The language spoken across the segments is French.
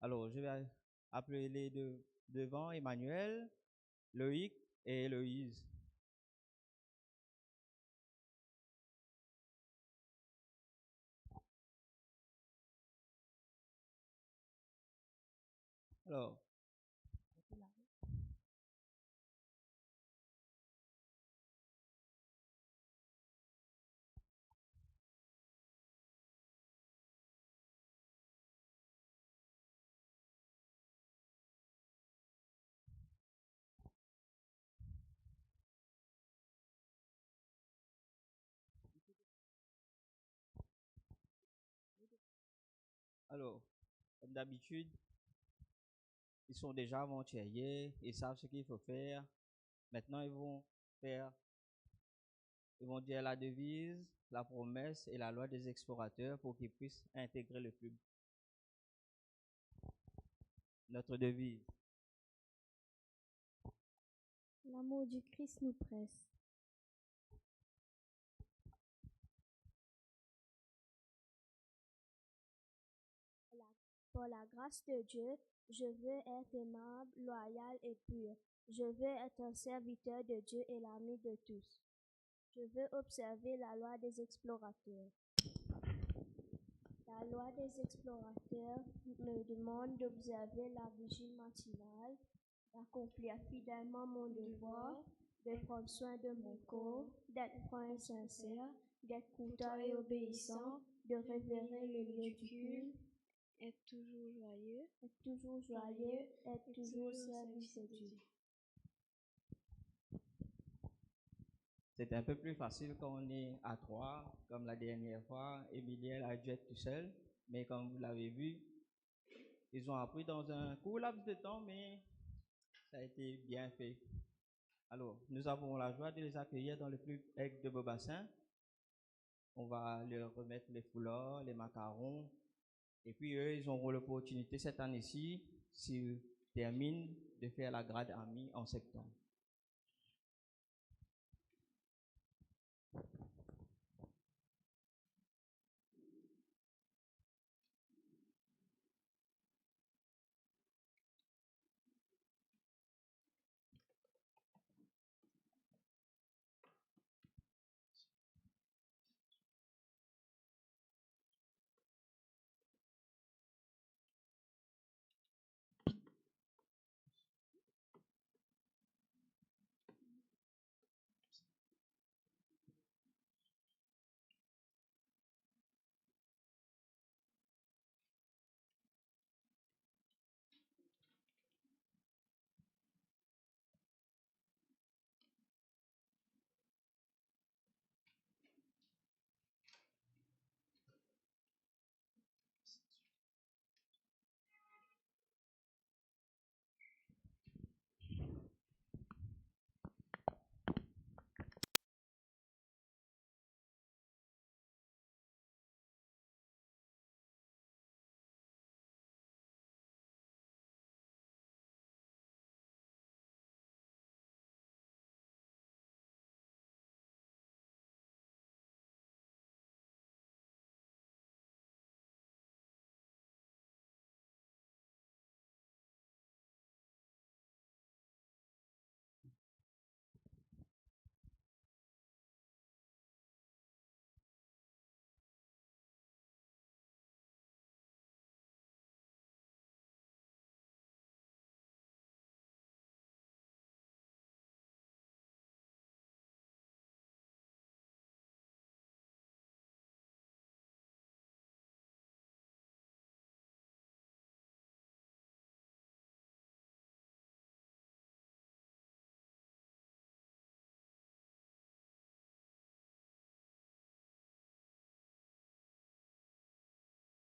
Alors, je vais appeler les deux devant Emmanuel, Loïc et Héloïse. Alors, alors, comme d'habitude, ils sont déjà aventuriers, ils savent ce qu'il faut faire. Maintenant, faire, ils vont dire la devise, la promesse et la loi des explorateurs pour qu'ils puissent intégrer le club. Notre devise. L'amour du Christ nous presse. Par la grâce de Dieu, je veux être aimable, loyal et pur. Je veux être un serviteur de Dieu et l'ami de tous. Je veux observer la loi des explorateurs. La loi des explorateurs me demande d'observer la vigile matinale, d'accomplir fidèlement mon devoir, de prendre soin de mon corps, d'être franc et sincère, d'être content et obéissant, de révérer les lieux du culte, être toujours joyeux, être toujours au service de Dieu. C'est un peu plus facile quand on est à trois, comme la dernière fois. Emiliel a dû être tout seul, mais comme vous l'avez vu, ils ont appris dans un court laps de temps, mais ça a été bien fait. Alors, nous avons la joie de les accueillir dans le club Aigle de Beaubassin. On va leur remettre les foulards, les macarons. Et puis eux, ils auront l'opportunité cette année-ci, s'ils terminent, de faire la grade amie en septembre.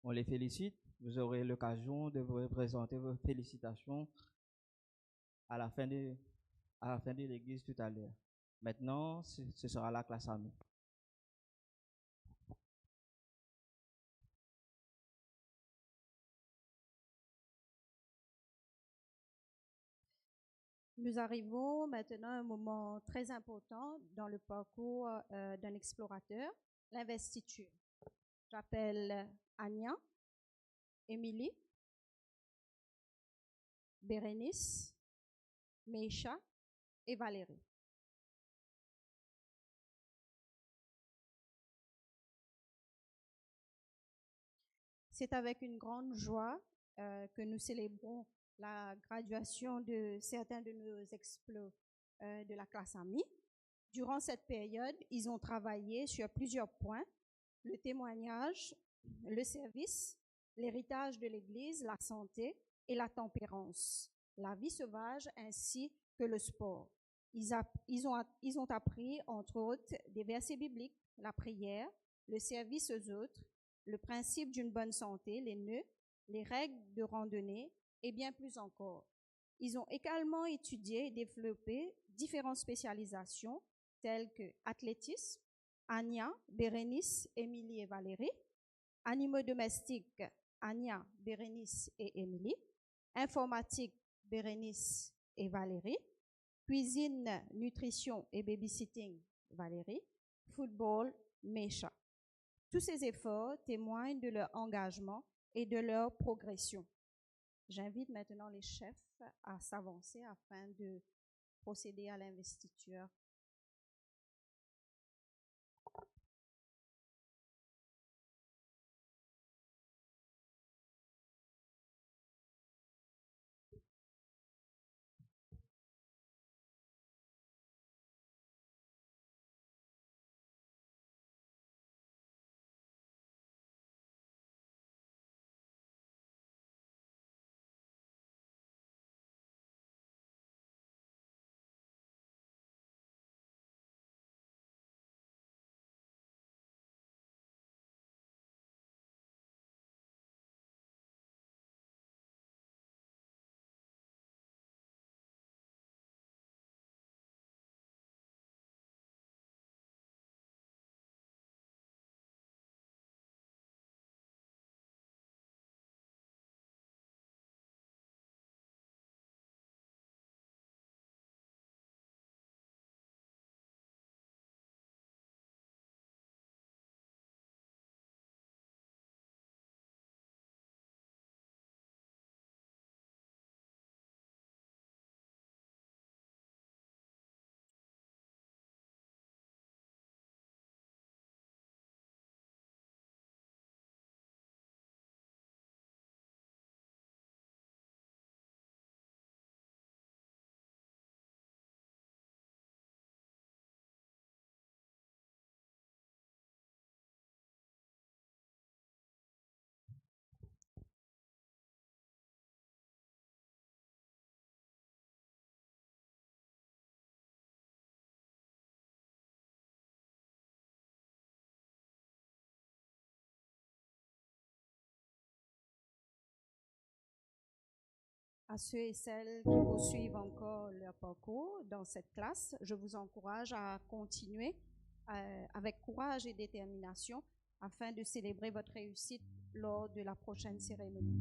On les félicite. Vous aurez l'occasion de vous présenter vos félicitations à la fin de l'église tout à l'heure. Maintenant, ce sera la classe amie. Nous arrivons maintenant à un moment très important dans le parcours d'un explorateur, l'investiture. J'appelle Ania, Émilie, Bérénice, Meisha et Valérie. C'est avec une grande joie que nous célébrons la graduation de certains de nos explos de la classe AMI. Durant cette période, ils ont travaillé sur plusieurs points: le témoignage, le service, l'héritage de l'Église, la santé et la tempérance, la vie sauvage ainsi que le sport. Ils ont appris, entre autres, des versets bibliques, la prière, le service aux autres, le principe d'une bonne santé, les nœuds, les règles de randonnée et bien plus encore. Ils ont également étudié et développé différentes spécialisations telles que athlétisme, Anya, Bérénice, Émilie et Valérie, animaux domestiques, Anya, Bérénice et Émilie, informatique, Bérénice et Valérie, cuisine, nutrition et babysitting, Valérie, football, Meisha. Tous ces efforts témoignent de leur engagement et de leur progression. J'invite maintenant les chefs à s'avancer afin de procéder à l'investiture. À ceux et celles qui poursuivent encore leur parcours dans cette classe, je vous encourage à continuer avec courage et détermination afin de célébrer votre réussite lors de la prochaine cérémonie.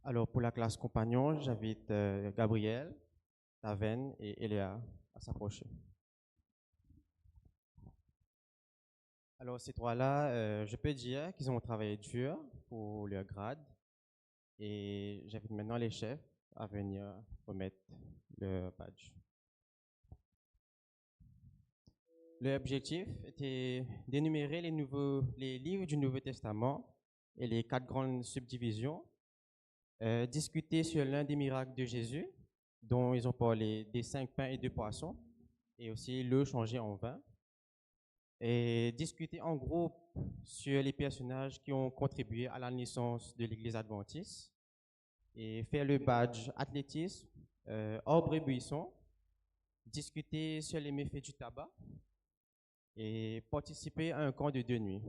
Alors, pour la classe compagnon, j'invite Gabriel, Taven et Eléa à s'approcher. Alors, ces trois-là, je peux dire qu'ils ont travaillé dur pour leur grade et j'invite maintenant les chefs à venir remettre le badge. L'objectif était d'énumérer les livres du Nouveau Testament et les 4 grandes subdivisions, discuter sur l'un des miracles de Jésus, dont ils ont parlé des 5 pains et 2 poissons, et aussi l'eau changée en vin, et discuter en groupe sur les personnages qui ont contribué à la naissance de l'Église adventiste, et faire le badge athlétisme, arbre et buisson, discuter sur les méfaits du tabac, et participer à un camp de 2 nuits.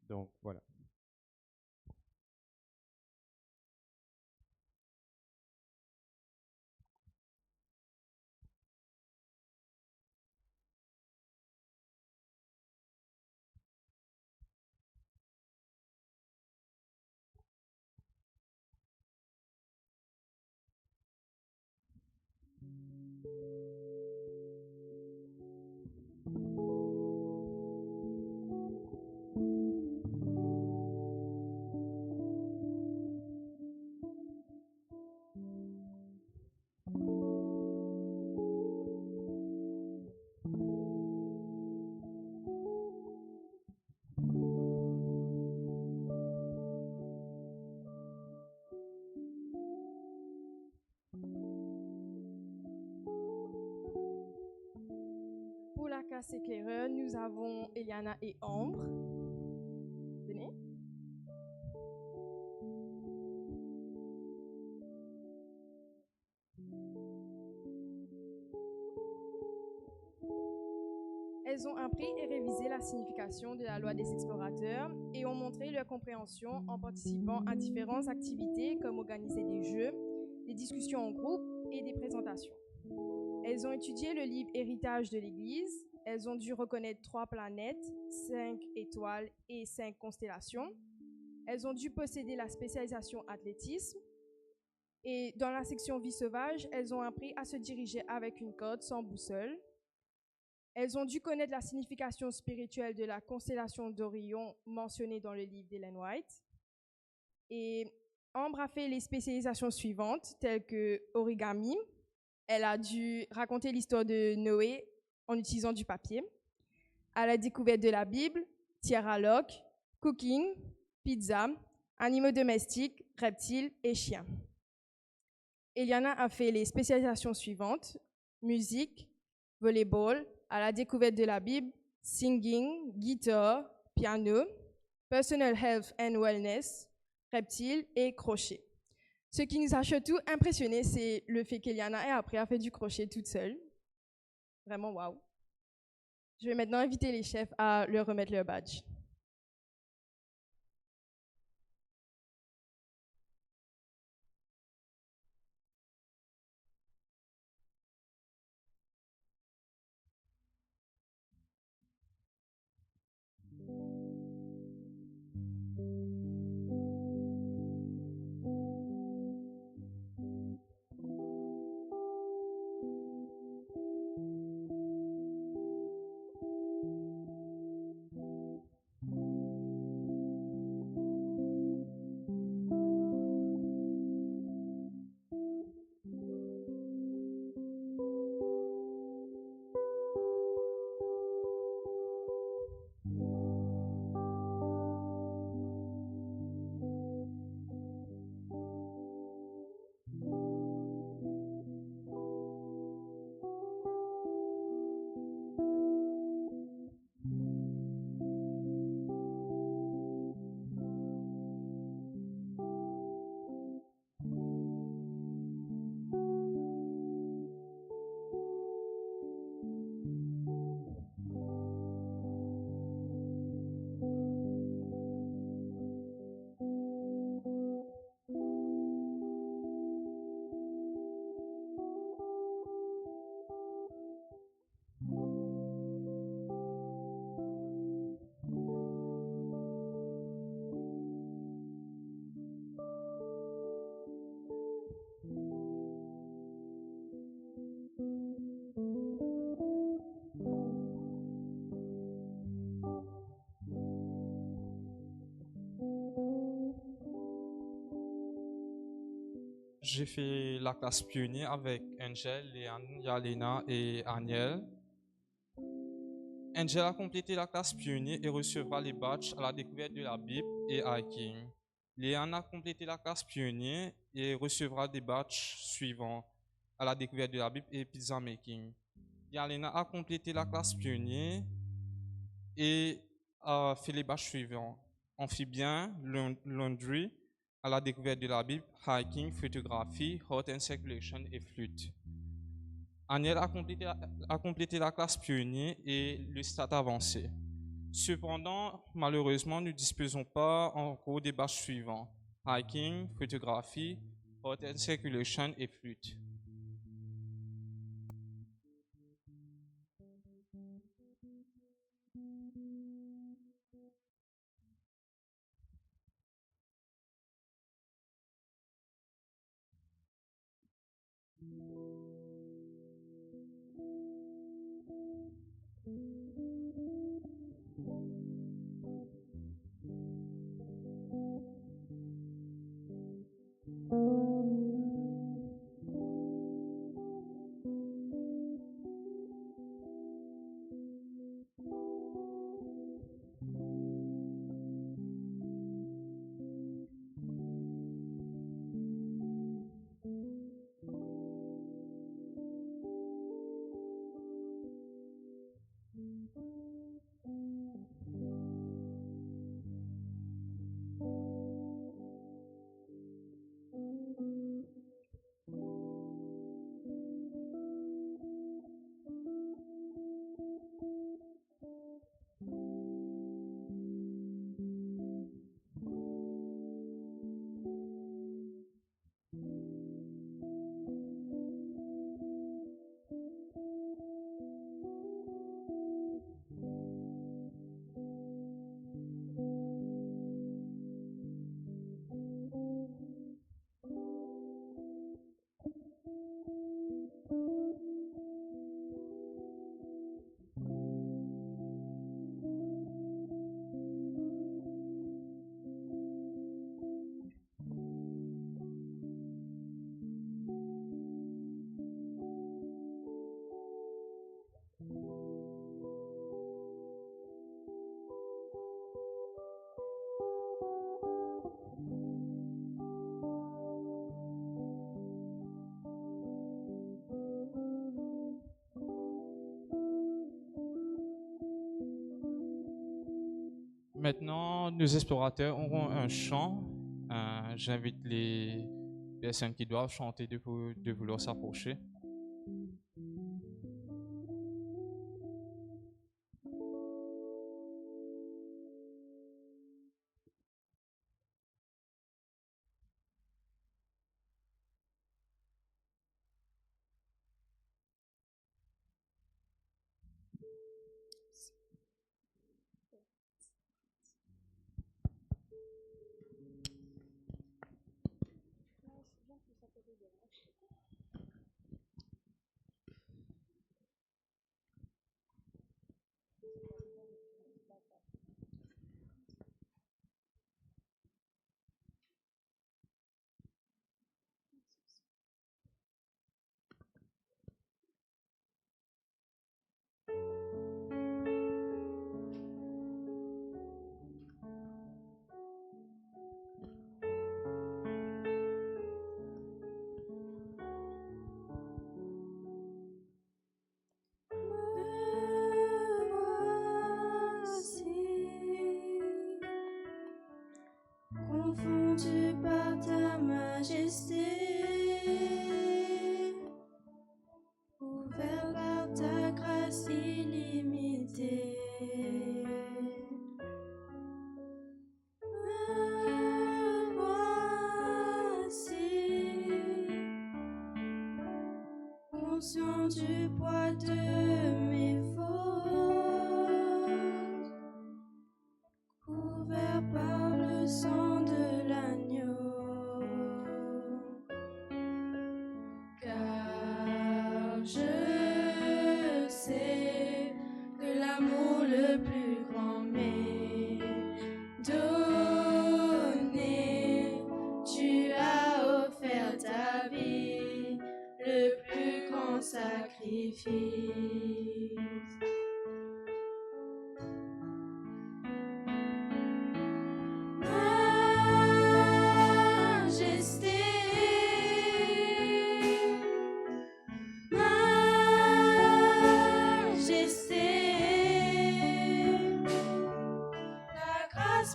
Donc, voilà. classe éclaireur, nous avons Eliana et Ambre. Venez. Elles ont appris et révisé la signification de la loi des explorateurs et ont montré leur compréhension en participant à différentes activités comme organiser des jeux, des discussions en groupe et des présentations. Elles ont étudié le livre Héritage de l'Église. Elles ont dû reconnaître 3 planètes, 5 étoiles et 5 constellations. Elles ont dû posséder la spécialisation athlétisme. Et dans la section vie sauvage, elles ont appris à se diriger avec une corde sans boussole. Elles ont dû connaître la signification spirituelle de la constellation d'Orion mentionnée dans le livre d'Ellen White. Et Ambre a fait les spécialisations suivantes, telles que origami. Elle a dû raconter l'histoire de Noé en utilisant du papier. À la découverte de la Bible, tir à l'arc, cooking, pizza, animaux domestiques, reptiles et chiens. Eliana a fait les spécialisations suivantes, musique, volleyball, à la découverte de la Bible, singing, guitare, piano, personal health and wellness, reptiles et crochet. Ce qui nous a surtout impressionné, c'est le fait qu'Eliana ait appris à faire du crochet toute seule. Vraiment, waouh. Je vais maintenant inviter les chefs à leur remettre leur badge. J'ai fait la classe pionnier avec Angel, Léane, Yalena et Aniel. Angel a complété la classe pionnier et recevra les badges à la découverte de la Bible et hiking. Léane a complété la classe pionnier et recevra des badges suivants à la découverte de la Bible et pizza making. Yalena a complété la classe pionnier et a fait les badges suivants: amphibien, laundry, à la découverte de la Bible, hiking, photographie, hot and circulation et flûte. Aniel a complété la classe pionnier et le stade avancé. Cependant, malheureusement, nous ne disposons pas encore des badges suivants: hiking, photographie, hot and circulation et flûte. Maintenant, nos explorateurs auront un chant. J'invite les personnes qui doivent chanter de vouloir s'approcher. Confondu par ta majesté, ouvert par ta grâce illimitée. Me voici, conscient du poids de mes fautes, couvert par le sang de l'agneau, car je sais que l'amour le plus grand m'est donné. Tu as offert ta vie, le plus grand sacrifice.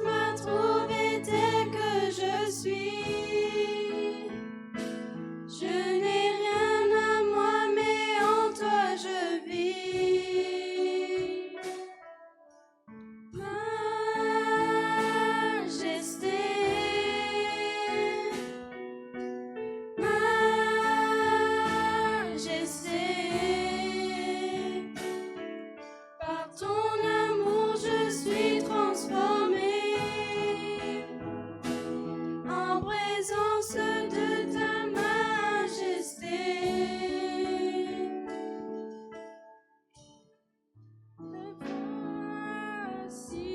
M'a trouvé tel que je suis. Je n'ai rien à moi, mais en toi je vis. Majesté, majesté, par ton amour je suis transformée. En présence de ta majesté, me voici,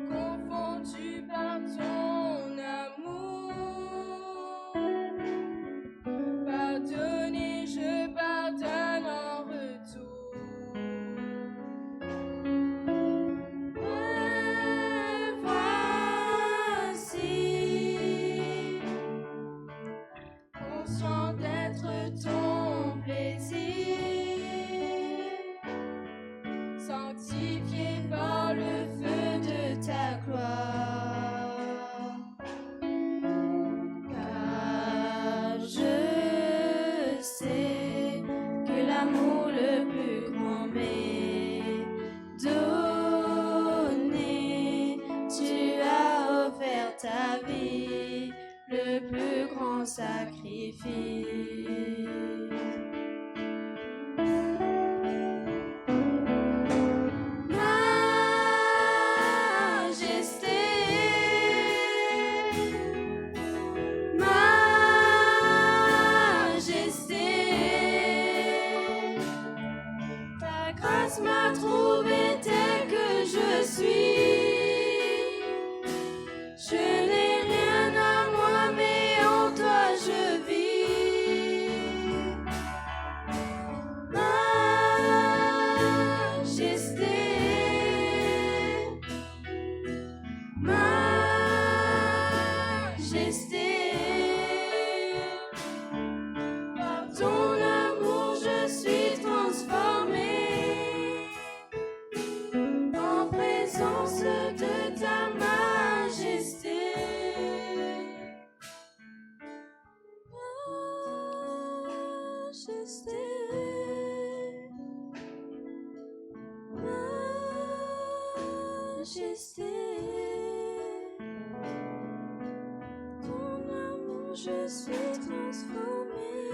confondu par ton amour. Pardonné, je pardonne en retour. Conscient d'être ton plaisir, sanctifié par le feu de ta gloire, car je sais que l'amour le plus grand m'est donné. Tu as offert ta vie, le plus grand sacrifice. Majesté, majesté, ta grâce m'a trouvé tel que je suis. Je n'ai rien à moi, mais en toi je vis. majesté. Ton amour, je suis transformée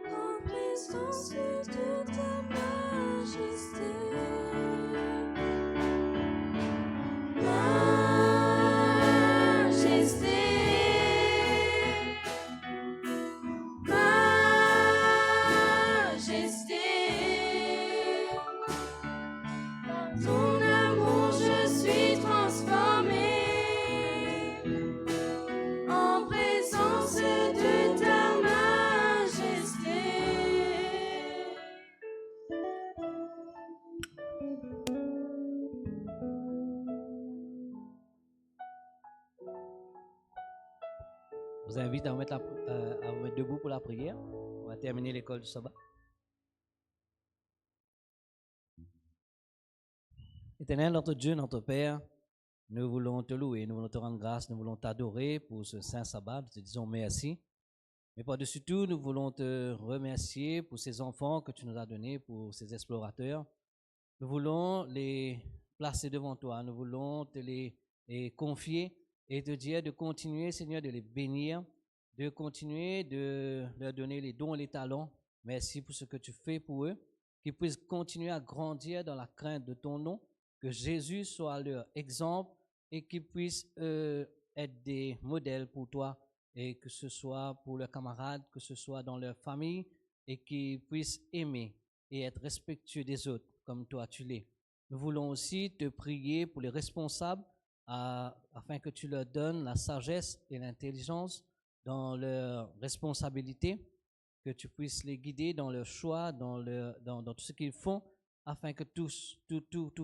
en présence de ta majesté. Majesté, majesté, ton amour, je suis transformée en présence de ta majesté. Je vous invite à vous mettre debout pour la prière. On va terminer l'école du sabbat. Éternel, notre Dieu, notre Père, nous voulons te louer, nous voulons te rendre grâce, nous voulons t'adorer pour ce saint sabbat. Nous te disons merci. Mais par-dessus tout, nous voulons te remercier pour ces enfants que tu nous as donnés, pour ces explorateurs. Nous voulons les placer devant toi, nous voulons te les confier et te dire de continuer, Seigneur, de les bénir, de continuer de leur donner les dons et les talents. Merci pour ce que tu fais pour eux, qu'ils puissent continuer à grandir dans la crainte de ton nom, que Jésus soit leur exemple et qu'ils puissent être des modèles pour toi, et que ce soit pour leurs camarades, que ce soit dans leur famille, et qu'ils puissent aimer et être respectueux des autres comme toi tu l'es. Nous voulons aussi te prier pour les responsables afin que tu leur donnes la sagesse et l'intelligence dans leurs responsabilités, que tu puisses les guider dans leurs choix, dans tout ce qu'ils font, afin que tout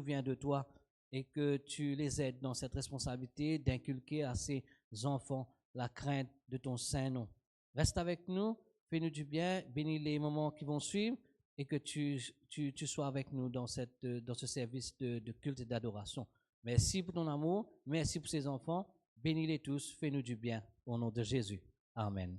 vient de toi et que tu les aides dans cette responsabilité d'inculquer à ces enfants la crainte de ton saint nom. Reste avec nous, fais-nous du bien, bénis les moments qui vont suivre et que tu sois avec nous dans ce service de culte et d'adoration. Merci pour ton amour, merci pour ces enfants, bénis-les tous, fais-nous du bien, au nom de Jésus. Amen.